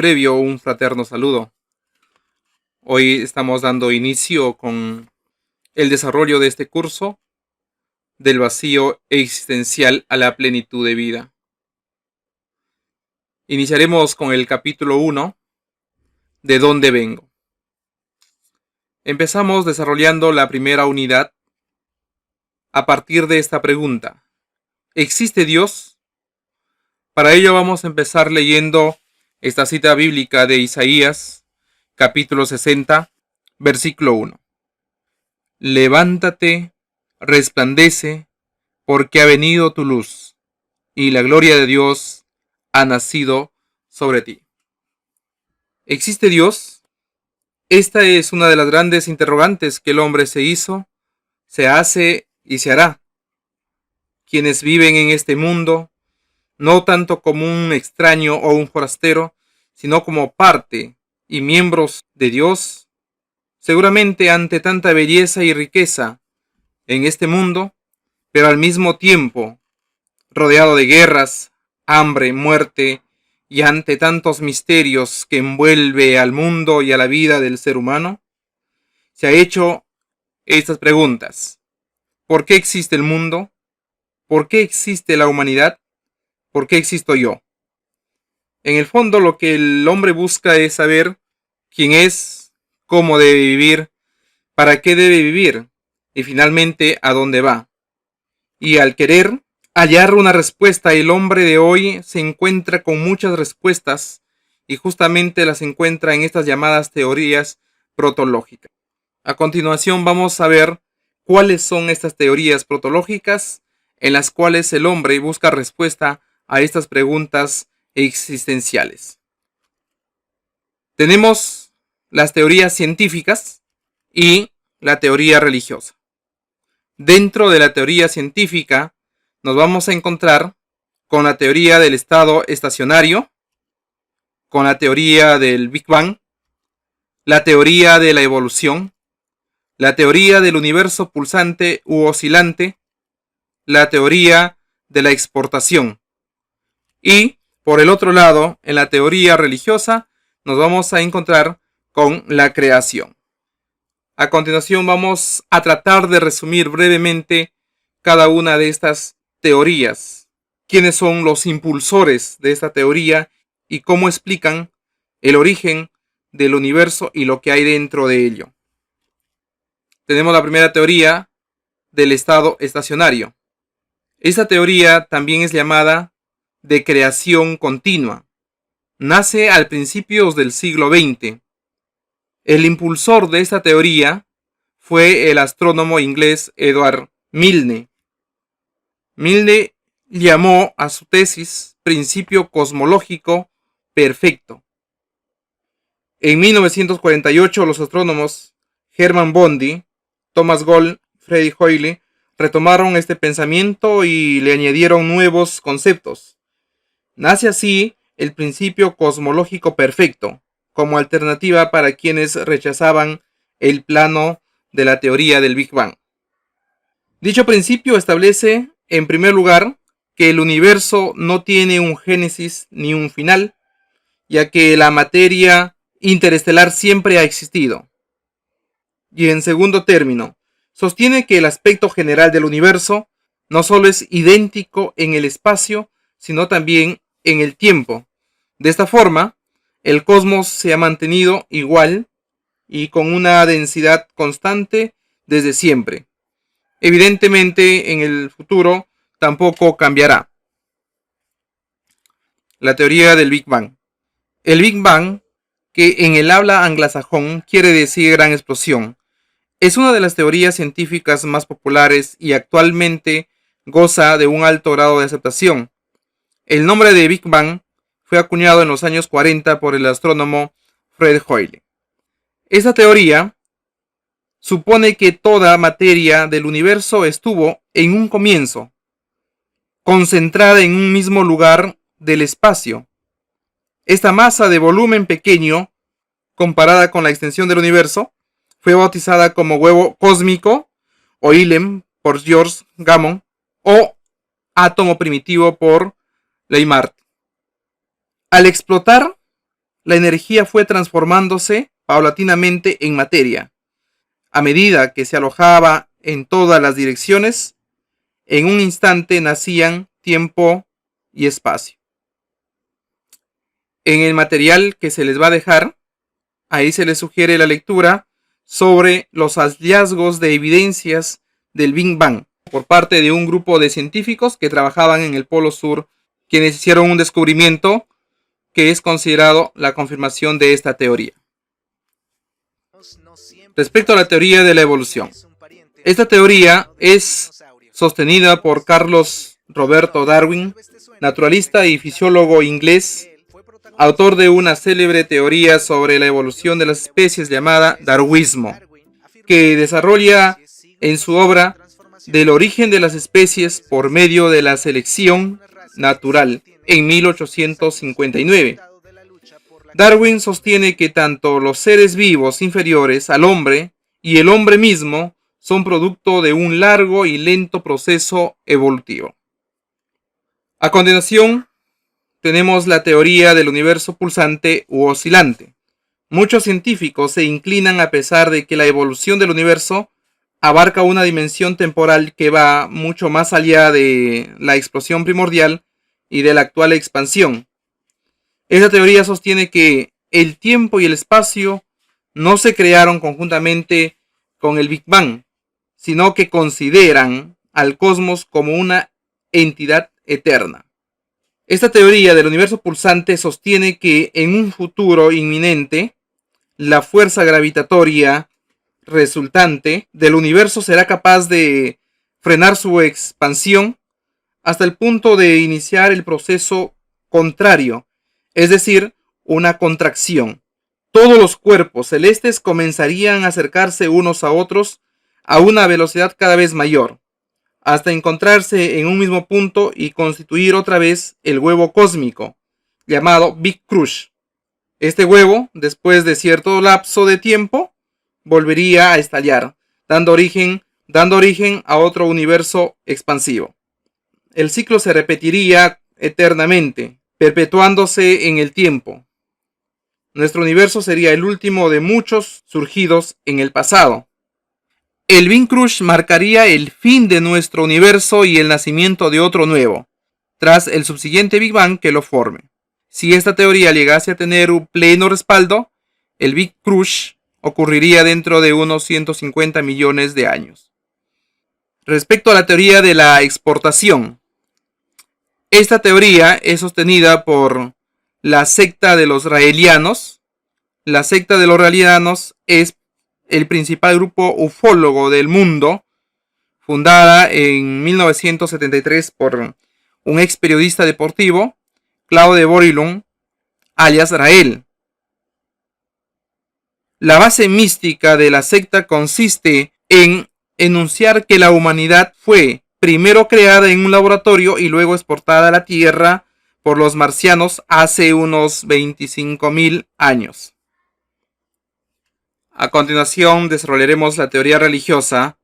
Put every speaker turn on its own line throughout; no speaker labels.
previo un fraterno saludo. Hoy estamos dando inicio con el desarrollo de este curso del vacío existencial a la plenitud de vida. Iniciaremos con el capítulo 1, ¿de dónde vengo? Empezamos desarrollando la primera unidad a partir de esta pregunta: ¿existe Dios? Para ello vamos a empezar leyendo esta cita bíblica de Isaías, capítulo 60, versículo 1. Levántate, resplandece, porque ha venido tu luz, y la gloria de Dios ha nacido sobre ti. ¿Existe Dios? Esta es una de las grandes interrogantes que el hombre se hizo, se hace y se hará. Quienes viven en este mundo, no tanto como un extraño o un forastero, sino como parte y miembros de Dios, seguramente ante tanta belleza y riqueza en este mundo, pero al mismo tiempo rodeado de guerras, hambre, muerte, y ante tantos misterios que envuelve al mundo y a la vida del ser humano, se ha hecho estas preguntas: ¿por qué existe el mundo? ¿Por qué existe la humanidad? ¿Por qué existo yo? En el fondo, lo que el hombre busca es saber quién es, cómo debe vivir, para qué debe vivir y finalmente a dónde va. Y al querer hallar una respuesta, el hombre de hoy se encuentra con muchas respuestas y justamente las encuentra en estas llamadas teorías protológicas. A continuación vamos a ver cuáles son estas teorías protológicas en las cuales el hombre busca respuesta a estas preguntas existenciales. Tenemos las teorías científicas y la teoría religiosa. Dentro de la teoría científica nos vamos a encontrar con la teoría del estado estacionario, con la teoría del Big Bang, la teoría de la evolución, la teoría del universo pulsante u oscilante, la teoría de la exportación. Y, por el otro lado, en la teoría religiosa, nos vamos a encontrar con la creación. A continuación vamos a tratar de resumir brevemente cada una de estas teorías, quiénes son los impulsores de esta teoría y cómo explican el origen del universo y lo que hay dentro de ello. Tenemos la primera teoría del estado estacionario. Esta teoría también es llamada de creación continua. Nace al principios del siglo XX. El impulsor de esta teoría fue el astrónomo inglés Edward Milne. Milne llamó a su tesis principio cosmológico perfecto. En 1948 los astrónomos Hermann Bondi, Thomas Gold, Freddy Hoyle retomaron este pensamiento y le añadieron nuevos conceptos. Nace así el principio cosmológico perfecto, como alternativa para quienes rechazaban el plano de la teoría del Big Bang. Dicho principio establece, en primer lugar, que el universo no tiene un génesis ni un final, ya que la materia interestelar siempre ha existido. Y en segundo término, sostiene que el aspecto general del universo no solo es idéntico en el espacio, sino también en el tiempo. De esta forma, el cosmos se ha mantenido igual y con una densidad constante desde siempre. Evidentemente, en el futuro tampoco cambiará. La teoría del Big Bang. El Big Bang, que en el habla anglosajón quiere decir gran explosión, es una de las teorías científicas más populares y actualmente goza de un alto grado de aceptación. El nombre de Big Bang fue acuñado en los años 40 por el astrónomo Fred Hoyle. Esta teoría supone que toda materia del universo estuvo en un comienzo, concentrada en un mismo lugar del espacio. Esta masa de volumen pequeño, comparada con la extensión del universo, fue bautizada como huevo cósmico, o ILM por George Gamow, o átomo primitivo por Leimart. Al explotar la energía fue transformándose paulatinamente en materia. A medida que se alojaba en todas las direcciones, en un instante nacían tiempo y espacio. En el material que se les va a dejar, ahí se les sugiere la lectura sobre los hallazgos de evidencias del Big Bang por parte de un grupo de científicos que trabajaban en el Polo Sur, quienes hicieron un descubrimiento que es considerado la confirmación de esta teoría. Respecto a la teoría de la evolución, esta teoría es sostenida por Carlos Roberto Darwin, naturalista y fisiólogo inglés, autor de una célebre teoría sobre la evolución de las especies llamada darwinismo, que desarrolla en su obra Del origen de las especies por medio de la selección natural en 1859. Darwin sostiene que tanto los seres vivos inferiores al hombre y el hombre mismo son producto de un largo y lento proceso evolutivo. A continuación, tenemos la teoría del universo pulsante u oscilante. Muchos científicos se inclinan a pesar de que la evolución del universo abarca una dimensión temporal que va mucho más allá de la explosión primordial y de la actual expansión. Esta teoría sostiene que el tiempo y el espacio no se crearon conjuntamente con el Big Bang, sino que consideran al cosmos como una entidad eterna. Esta teoría del universo pulsante sostiene que en un futuro inminente, la fuerza gravitatoria resultante del universo será capaz de frenar su expansión hasta el punto de iniciar el proceso contrario, es decir, una contracción. Todos los cuerpos celestes comenzarían a acercarse unos a otros a una velocidad cada vez mayor, hasta encontrarse en un mismo punto y constituir otra vez el huevo cósmico, llamado Big Crunch. Este huevo, después de cierto lapso de tiempo, volvería a estallar, dando origen a otro universo expansivo. El ciclo se repetiría eternamente, perpetuándose en el tiempo. Nuestro universo sería el último de muchos surgidos en el pasado. El Big Crunch marcaría el fin de nuestro universo y el nacimiento de otro nuevo, tras el subsiguiente Big Bang que lo forme. Si esta teoría llegase a tener un pleno respaldo, el Big Crunch ocurriría dentro de unos 150 millones de años. Respecto a la teoría de la exportación, esta teoría es sostenida por la secta de los raelianos. La secta de los raelianos es el principal grupo ufólogo del mundo, fundada en 1973 por un ex periodista deportivo, Claude Bourillon, alias Rael. La base mística de la secta consiste en enunciar que la humanidad fue primero creada en un laboratorio y luego exportada a la Tierra por los marcianos hace unos 25.000 años. A continuación desarrollaremos la teoría religiosa,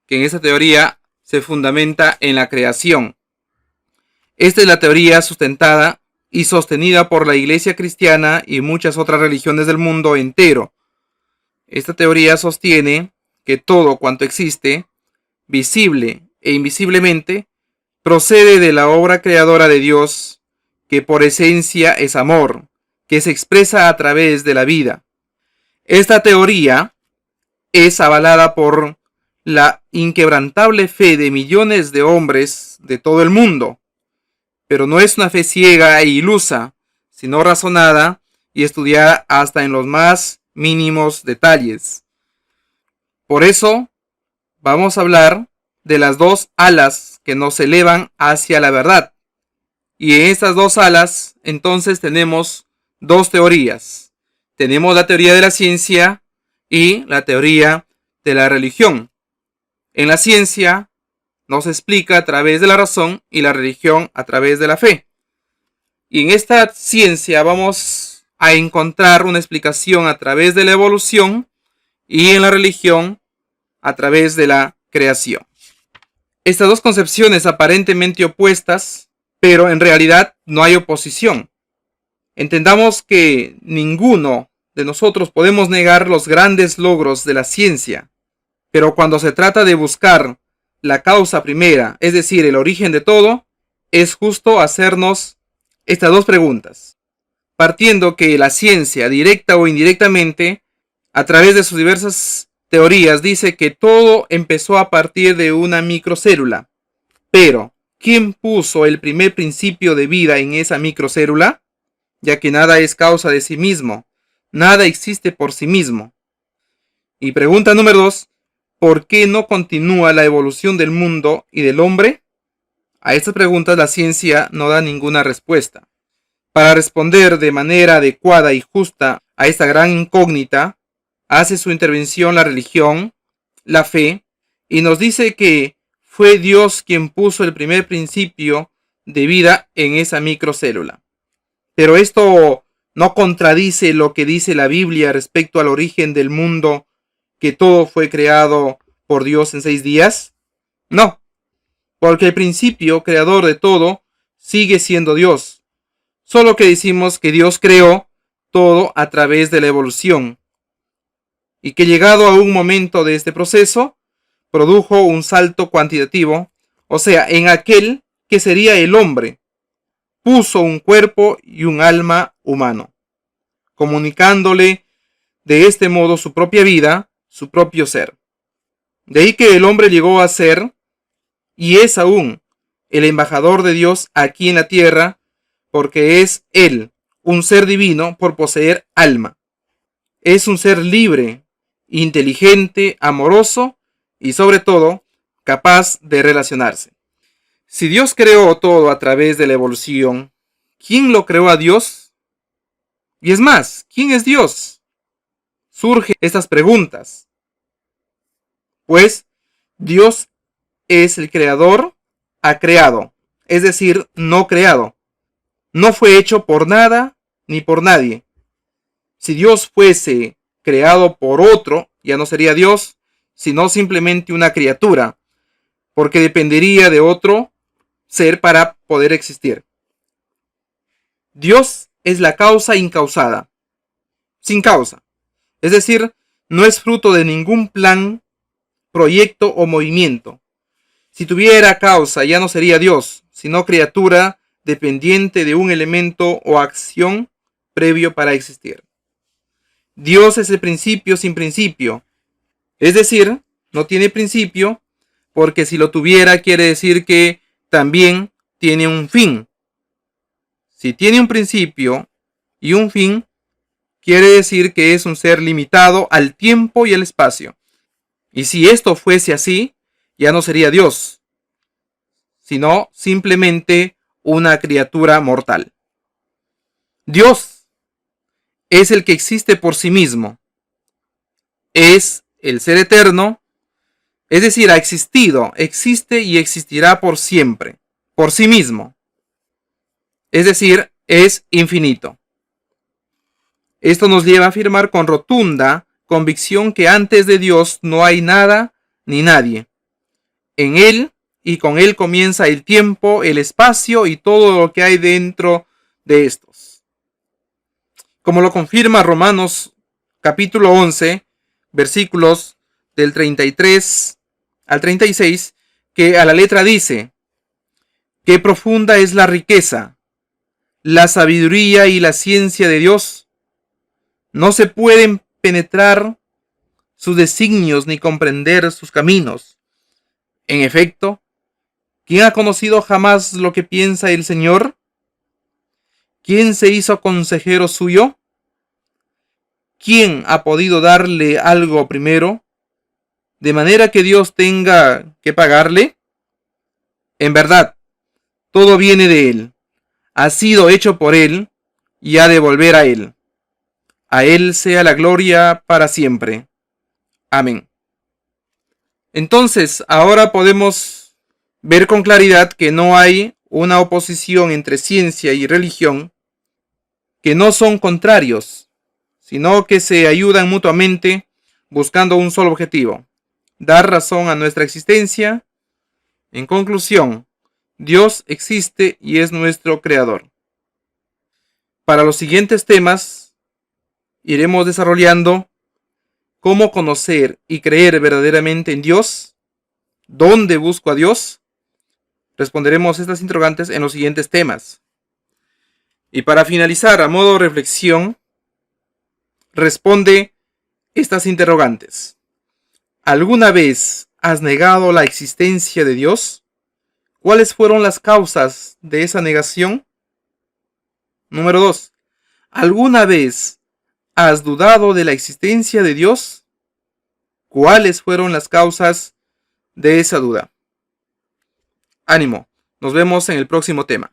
que en esta teoría se fundamenta en la creación. Esta es la teoría sustentada y sostenida por la Iglesia cristiana y muchas otras religiones del mundo entero. Esta teoría sostiene que todo cuanto existe, visible e invisiblemente, procede de la obra creadora de Dios, que por esencia es amor, que se expresa a través de la vida. Esta teoría es avalada por la inquebrantable fe de millones de hombres de todo el mundo, pero no es una fe ciega e ilusa, sino razonada y estudiada hasta en los más mínimos detalles. Por eso vamos a hablar de las dos alas que nos elevan hacia la verdad. Y en estas dos alas entonces tenemos dos teorías. Tenemos la teoría de la ciencia y la teoría de la religión. En la ciencia nos explica a través de la razón y la religión a través de la fe. Y en esta ciencia vamos a encontrar una explicación a través de la evolución y en la religión a través de la creación. Estas dos concepciones aparentemente opuestas, pero en realidad no hay oposición. Entendamos que ninguno de nosotros podemos negar los grandes logros de la ciencia, pero cuando se trata de buscar la causa primera, es decir, el origen de todo, es justo hacernos estas dos preguntas. Partiendo que la ciencia, directa o indirectamente, a través de sus diversas teorías, dice que todo empezó a partir de una microcélula. Pero, ¿quién puso el primer principio de vida en esa microcélula? Ya que nada es causa de sí mismo, nada existe por sí mismo. Y pregunta número 2, ¿por qué no continúa la evolución del mundo y del hombre? A estas preguntas la ciencia no da ninguna respuesta. Para responder de manera adecuada y justa a esta gran incógnita, hace su intervención la religión, la fe, y nos dice que fue Dios quien puso el primer principio de vida en esa microcélula. Pero esto no contradice lo que dice la Biblia respecto al origen del mundo, que todo fue creado por Dios en 6 días. No, porque el principio creador de todo sigue siendo Dios. Solo que decimos que Dios creó todo a través de la evolución y que llegado a un momento de este proceso, produjo un salto cuantitativo, o sea, en aquel que sería el hombre, puso un cuerpo y un alma humano, comunicándole de este modo su propia vida, su propio ser. De ahí que el hombre llegó a ser, y es aún, el embajador de Dios aquí en la tierra, porque es él, un ser divino por poseer alma. Es un ser libre, inteligente, amoroso y sobre todo capaz de relacionarse. Si Dios creó todo a través de la evolución, ¿quién lo creó a Dios? Y es más, ¿quién es Dios? Surgen estas preguntas. Pues Dios es el creador a creado, es decir, no creado. No fue hecho por nada ni por nadie. Si Dios fuese creado por otro, ya no sería Dios, sino simplemente una criatura, porque dependería de otro ser para poder existir. Dios es la causa incausada, sin causa. Es decir, no es fruto de ningún plan, proyecto o movimiento. Si tuviera causa, ya no sería Dios, sino criatura dependiente de un elemento o acción previo para existir. Dios es el principio sin principio. Es decir, no tiene principio, porque si lo tuviera quiere decir que también tiene un fin. Si tiene un principio y un fin, quiere decir que es un ser limitado al tiempo y al espacio. Y si esto fuese así, ya no sería Dios, sino simplemente una criatura mortal. Dios es el que existe por sí mismo. Es el ser eterno, es decir, ha existido, existe y existirá por siempre, por sí mismo. Es decir, es infinito. Esto nos lleva a afirmar con rotunda convicción que antes de Dios no hay nada ni nadie. En Él y con Él comienza el tiempo, el espacio y todo lo que hay dentro de estos. Como lo confirma Romanos capítulo 11, versículos del 33 al 36, que a la letra dice: qué profunda es la riqueza, la sabiduría y la ciencia de Dios. No se pueden penetrar sus designios ni comprender sus caminos. En efecto, ¿quién ha conocido jamás lo que piensa el Señor? ¿Quién se hizo consejero suyo? ¿Quién ha podido darle algo primero, de manera que Dios tenga que pagarle? En verdad, todo viene de Él, ha sido hecho por Él y ha de volver a Él. A Él sea la gloria para siempre. Amén. Entonces, ahora podemos ver con claridad que no hay una oposición entre ciencia y religión, que no son contrarios, sino que se ayudan mutuamente buscando un solo objetivo: dar razón a nuestra existencia. En conclusión, Dios existe y es nuestro creador. Para los siguientes temas, iremos desarrollando cómo conocer y creer verdaderamente en Dios, dónde busco a Dios. Responderemos estas interrogantes en los siguientes temas. Y para finalizar, a modo de reflexión, responde estas interrogantes. ¿Alguna vez has negado la existencia de Dios? ¿Cuáles fueron las causas de esa negación? Número 2. ¿Alguna vez has dudado de la existencia de Dios? ¿Cuáles fueron las causas de esa duda? Ánimo, nos vemos en el próximo tema.